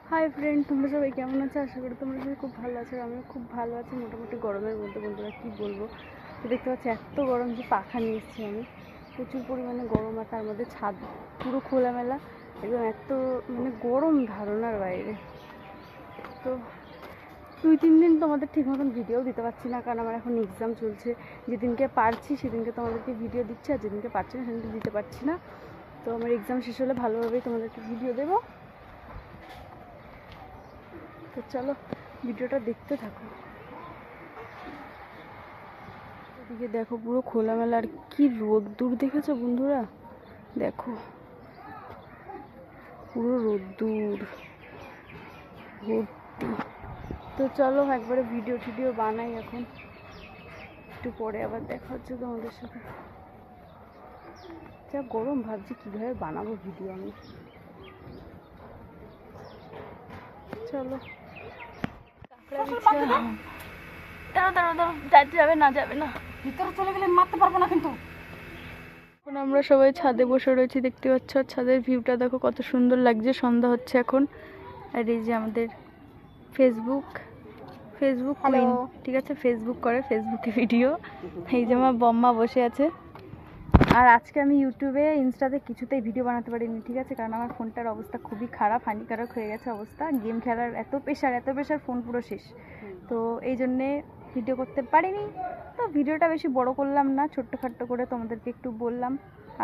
Hi friend, তোমরা সবাই কেমন আছো? আশা করি তোমরা সবাই খুব ভালো আছো। আমিও খুব ভালো আছি, মোটামুটি গরমের মধ্যে। বন্ধুরা কী বলবো, তো দেখতে পাচ্ছি এত গরম যে পাখা নিয়ে এসেছি আমি। প্রচুর পরিমাণে গরম, আর তার মধ্যে ছাদ পুরো খোলামেলা, একদম এত গরম ধারণার বাইরে। তো 2-3 দিন তোমাদের ঠিক মতন ভিডিও দিতে পারছি না, কারণ আমার এখন এক্সাম চলছে। যেদিনকে পারছি সেদিনকে তোমাদেরকে ভিডিও দিচ্ছি, আর যেদিনকে পারছি না সেদিনকে দিতে পারছি না। তো আমার এক্সাম শেষ হলে ভালোভাবেই তোমাদেরকে ভিডিও দেবো। তো চলো ভিডিওটা দেখতে থাকো। এদিকে দেখো পুরো খোলামেলা, আর কি রোদ্দুর দেখেছো বন্ধুরা? দেখো পুরো রোদ্দুর ভর্তি। তো চলো একবারে ভিডিও বানাই এখন, একটু পরে আবার দেখা হচ্ছে তোমাদের সাথে। যা গরম, ভাবছি কীভাবে বানাবো ভিডিও আমি। চলো যাবে না, ভিতরে চলে গেলে মারতে পারবো না কিন্তু। এখন আমরা সবাই ছাদে বসে রয়েছি, দেখতে পাচ্ছ। ছাদের ভিউটা দেখো কত সুন্দর লাগছে। সন্ধ্যা হচ্ছে এখন। আর এই যে আমাদের ফেসবুক কুইন, ঠিক আছে, ফেসবুক করে, ফেসবুকে ভিডিও। এই যে আমার বম্মা বসে আছে। আর আজকে আমি ইউটিউবে ইনস্টাতে কিছুতেই ভিডিও বানাতে পারিনি, ঠিক আছে, কারণ আমার ফোনটার অবস্থা খুবই খারাপ, হানিকারক হয়ে গেছে অবস্থা। গেম খেলার এত প্রেশার, ফোন পুরো শেষ। তো এই জন্যে ভিডিও করতে পারিনি। তো ভিডিওটা বেশি বড় করলাম না, ছোট্টখাট্টো করে তোমাদেরকে একটু বললাম।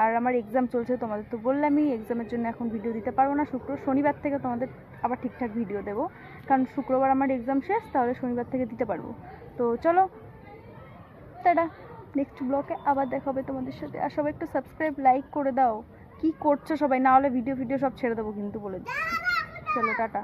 আর আমার এক্সাম চলছে, তোমাদের তো বললামই, এক্সামের জন্য এখন ভিডিও দিতে পারবো না। শনিবার থেকে তোমাদের আবার ঠিকঠাক ভিডিও দেবো, কারণ শুক্রবার আমার এক্সাম শেষ, তাহলে শনিবার থেকে দিতে পারবো। তো চলো টাটা, নেক্সট ব্লগে আবার দেখা হবে তোমাদের সাথে। আর সবাই একটু সাবস্ক্রাইব, লাইক করে দাও। কি করছো সবাই? না হলে ভিডিও সব ছেড়ে দেবো কিন্তু, বলে দিচ্ছি। চলো টাটা।